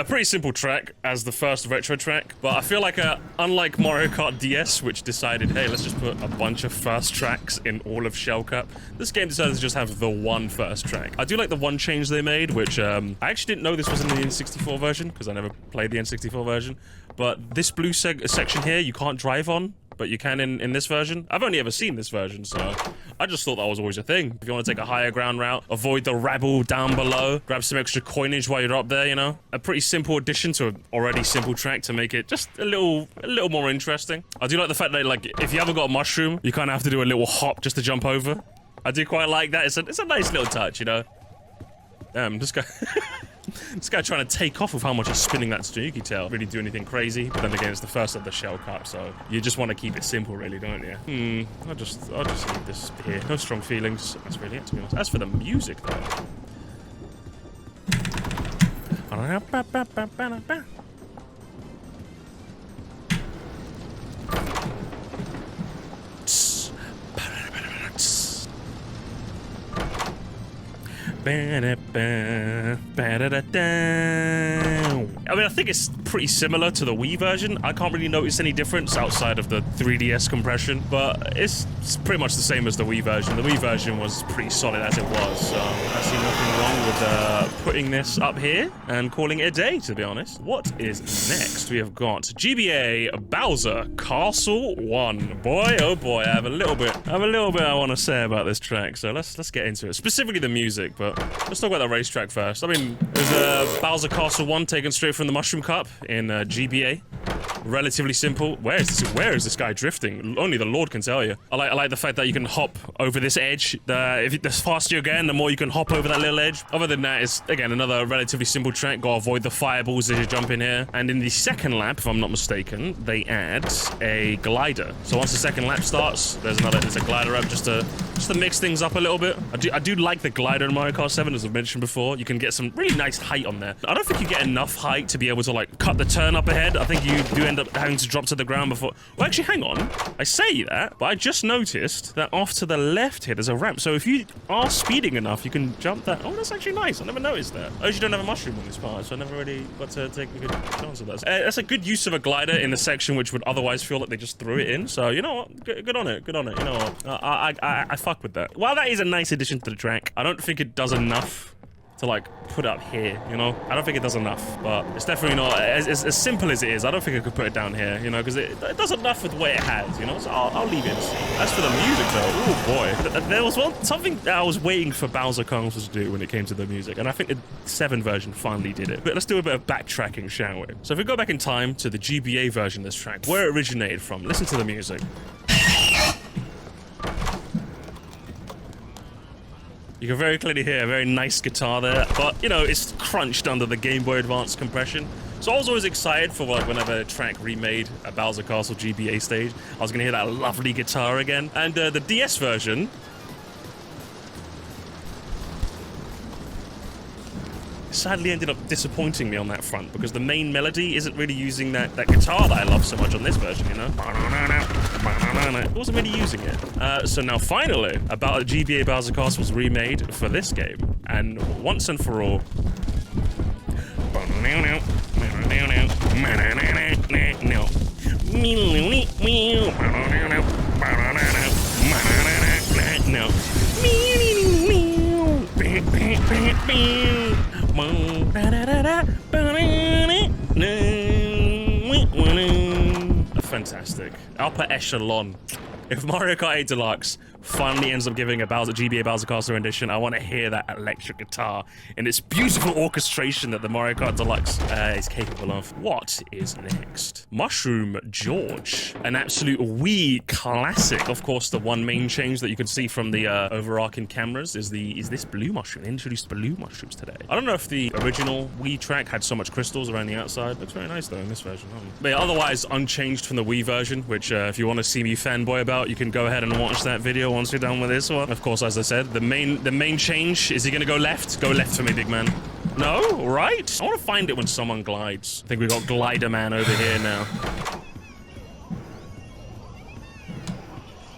pretty simple track as the first retro track, but I feel like unlike Mario Kart DS, which decided, hey, let's just put a bunch of first tracks in all of Shell Cup, this game decided to just have the one first track. I do like the one change they made, which I actually didn't know this was in the N64 version, because I never played the N64 version, but this blue section here, you can't drive on, but you can in this version. I've only ever seen this version, so I just thought that was always a thing. If you want to take a higher ground route, avoid the rabble down below, grab some extra coinage while you're up there, you know? A pretty simple addition to an already simple track to make it just a little more interesting. I do like the fact that, like, if you haven't got a mushroom, you kind of have to do a little hop just to jump over. I do quite like that. It's a nice little touch, you know? Damn, this guy... This guy trying to take off with how much he's spinning that Tsuki tail. Really do anything crazy, but then again, it's the first of the Shell Cup, so you just want to keep it simple, really, don't you? I'll just leave this here. No strong feelings. That's really it, to be honest. As for the music, though. I mean, I think it's pretty similar to the Wii version. I can't really notice any difference outside of the 3DS compression, but it's pretty much the same as the Wii version. The Wii version was pretty solid as it was, so I see nothing wrong with putting this up here and calling it a day, to be honest. What is next? We have got GBA Bowser Castle 1. Boy, oh boy, I have a little bit I want to say about this track, so let's get into it. Specifically the music, but let's talk about the racetrack first. I mean, there's Bowser Castle 1 taken straight from the Mushroom Cup in GBA. Relatively simple. Where is this guy drifting? Only the Lord can tell you. I like the fact that you can hop over this edge. The faster you get, the more you can hop over that little edge. Other than that, it's, again, another relatively simple track. Gotta avoid the fireballs as you jump in here. And in the second lap, if I'm not mistaken, they add a glider. So once the second lap starts, there's a glider up just to mix things up a little bit. I do like the glider in Mario Kart 7, as I've mentioned before. You can get some really nice height on there. I don't think you get enough height to be able to, like, cut the turn up ahead. I think you do end up having to drop to the ground before... Well, actually, hang on. I say that, but I just noticed that off to the left here, there's a ramp. So if you are speeding enough, you can jump that. Oh, that's actually nice. I never noticed that. I usually don't have a mushroom on this part, so I never really got to take a good chance of that. That's a good use of a glider in a section which would otherwise feel like they just threw it in. So, you know what? Good on it. Good on it. You know what? I fuck with that. While that is a nice addition to the track, I don't think it does enough to, like, put up here, you know? I don't think it does enough, but it's definitely not, as simple as it is, I don't think I could put it down here, you know, because it does enough with what it has, you know? So I'll leave it. As for the music, though, oh boy. There was something that I was waiting for Bowser Castle to do when it came to the music, and I think the 7 version finally did it. But let's do a bit of backtracking, shall we? So if we go back in time to the GBA version of this track, where it originated from, listen to the music. You can very clearly hear a very nice guitar there, but, you know, it's crunched under the Game Boy Advance compression. So I was always excited for, like, whenever a track remade a Bowser Castle GBA stage, I was going to hear that lovely guitar again. And the DS version sadly ended up disappointing me on that front, because the main melody isn't really using that guitar that I love so much on this version, you know? It wasn't really using it. So now finally, about a GBA Bowser Castle was remade for this game, and once and for all... Fantastic. Upper echelon. If Mario Kart 8 Deluxe finally ends up giving a GBA Bowser Castle rendition, I want to hear that electric guitar in its beautiful orchestration that the Mario Kart Deluxe is capable of. What is next? Mushroom George. An absolute Wii classic. Of course, the one main change that you can see from the overarching cameras is this blue mushroom. They introduced blue mushrooms today. I don't know if the original Wii track had so much crystals around the outside. Looks very nice, though, in this version. But yeah, otherwise, unchanged from the Wii version, which if you want to see me fanboy about, you can go ahead and watch that video once you're done with this one. Of course, as I said, the main change, is he gonna go left? Go left for me, big man. No? Right? I want to find it when someone glides. I think we got Glider Man over here now.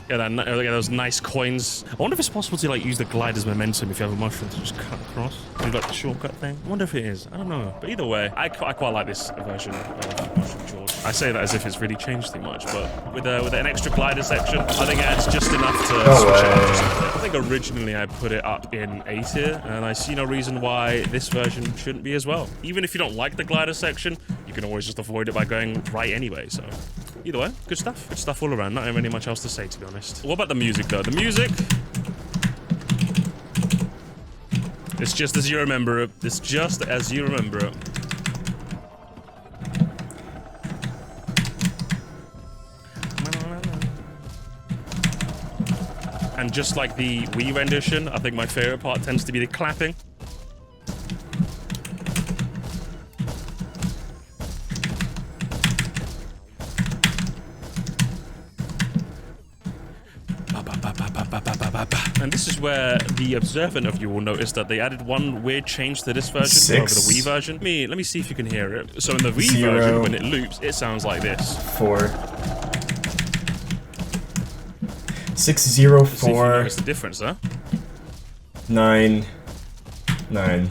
Yeah, those nice coins. I wonder if it's possible to like use the glider's momentum if you have a mushroom to just cut across. Do like the shortcut thing. I wonder if it is. I don't know. But either way, I quite like this version of Mushroom George. I say that as if it's really changed too much, but with an extra glider section, I think it adds just enough to switch it up just a bit. I think originally I put it up in A tier, and I see no reason why this version shouldn't be as well. Even if you don't like the glider section, you can always just avoid it by going right anyway, so... Either way, good stuff. Good stuff all around. Not really much else to say, to be honest. What about the music, though? The music... It's just as you remember it. It's just as you remember it. And just like the Wii rendition, I think my favorite part tends to be the clapping. And this is where the observant of you will notice that they added one weird change to this version over the Wii version. Let me see if you can hear it. So in the Wii version, when it loops, it sounds like this. 4. 6 0 4. See if you notice the difference, huh? 9 9.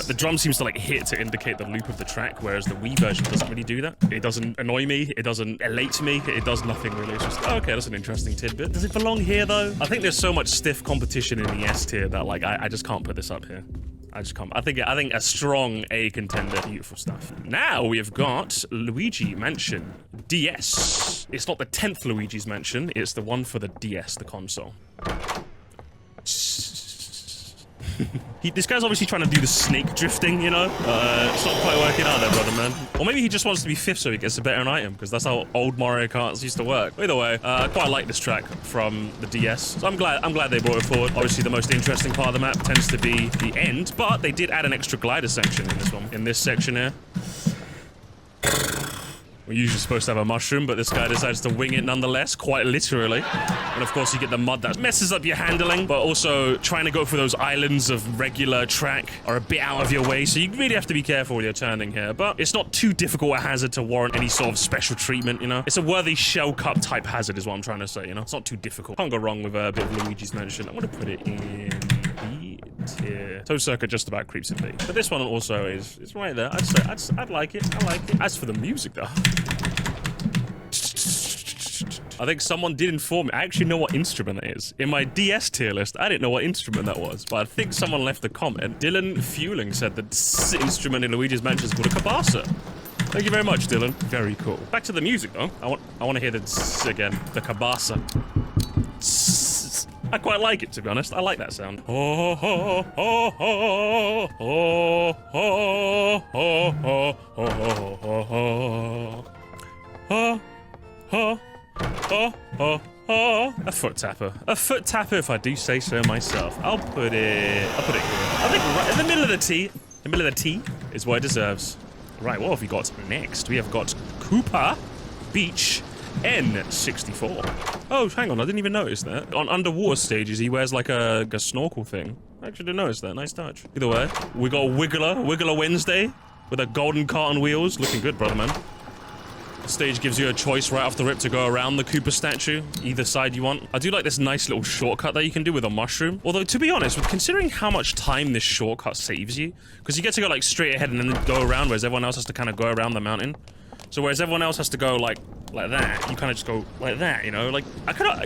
The drum seems to like hit to indicate the loop of the track, whereas the Wii version doesn't really do that. It doesn't annoy me, it doesn't elate me, it does nothing really. It's just, oh, okay, that's an interesting tidbit. Does it belong here though? I think there's so much stiff competition in the S tier that like I just can't put this up here. I just can't. I think a strong A contender. Beautiful stuff. Now we have got Luigi Mansion DS. It's not the 10th Luigi's Mansion, it's the one for the DS, the console. This guy's obviously trying to do the snake drifting, you know? It's not quite working out there, brother, man. Or maybe he just wants to be 5th so he gets a better item, because that's how old Mario Karts used to work. Either way, I quite like this track from the DS, so I'm glad they brought it forward. Obviously, the most interesting part of the map tends to be the end, but they did add an extra glider section in this one. In this section here. We're usually supposed to have a mushroom, but this guy decides to wing it nonetheless, quite literally. And of course, you get the mud that messes up your handling, but also trying to go for those islands of regular track are a bit out of your way, so you really have to be careful with your turning here. But it's not too difficult a hazard to warrant any sort of special treatment, you know? It's a worthy shell cup type hazard is what I'm trying to say, you know? It's not too difficult. Can't go wrong with a bit of Luigi's Mansion. I'm gonna put it in B tier. Toad Circuit just about creeps in B. But this one also is right there. I'd like it. I like it. As for the music, though, I think someone did inform me. I actually know what instrument it is. In my DS tier list, I didn't know what instrument that was, but I think someone left a comment. Dylan Fueling said that this instrument in Luigi's Mansion is called a cabasa. Thank you very much, Dylan. Very cool. Back to the music, though. I want to hear the tss again. The cabasa. Tss. I quite like it, to be honest. I like that sound. Oh, oh, oh, oh, oh, oh, oh, oh, oh, oh, oh. A foot tapper. A foot tapper, if I do say so myself. I'll put it here. I think right in the middle of the T. The middle of the T is what it deserves. Right, what have we got next? We have got Koopa Beach N64. Oh, hang on, I didn't even notice that. On underwater stages, he wears like a snorkel thing. I actually didn't notice that. Nice touch. Either way, we got Wiggler Wednesday with a golden cart on wheels. Looking good, brother, man. Stage gives you a choice right off the rip to go around the Koopa statue, either side you want. I do like this nice little shortcut that you can do with a mushroom. Although, to be honest, with considering how much time this shortcut saves you, because you get to go like straight ahead and then go around, whereas everyone else has to kind of go around the mountain. So whereas everyone else has to go like that, you kind of just go like that, you know? Like,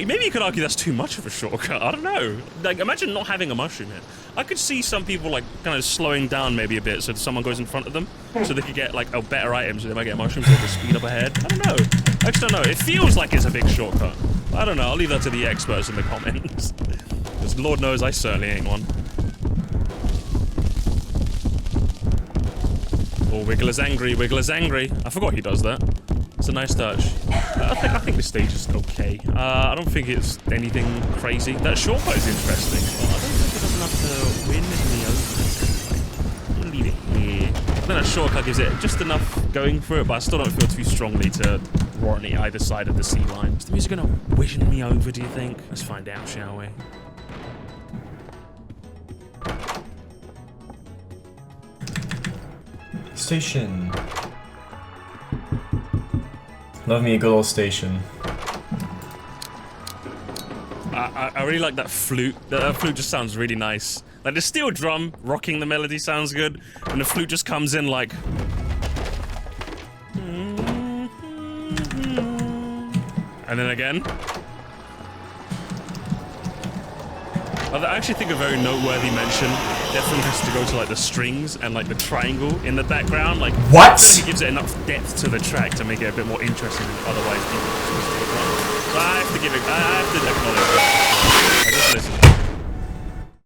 maybe you could argue that's too much of a shortcut. I don't know. Like, imagine not having a mushroom here. I could see some people like kind of slowing down maybe a bit so someone goes in front of them, so they could get like a better item, so they might get a mushroom so they can speed up ahead. I don't know. I just don't know. It feels like it's a big shortcut. I don't know. I'll leave that to the experts in the comments. Because Lord knows I certainly ain't one. Oh, Wiggler's angry. Wiggler's angry. I forgot he does that. It's a nice touch. I think the stage is okay. I don't think it's anything crazy. That shortcut is interesting. But I don't think it does enough to win in the open. I'm gonna leave it here. I think that shortcut gives it just enough going for it, but I still don't feel too strongly to warrant it either side of the sea line. Is the music gonna vision me over, do you think? Let's find out, shall we? Station. Love me a good old station. I really like that flute. That flute just sounds really nice. Like the steel drum rocking the melody sounds good, and the flute just comes in like. And then again. I actually think a very noteworthy mention definitely has to go to like the strings and like the triangle in the background. Like What? it gives it enough depth to the track to make it a bit more interesting than otherwise people just listen to it. So I have to give it. I have to acknowledge that. I just listen.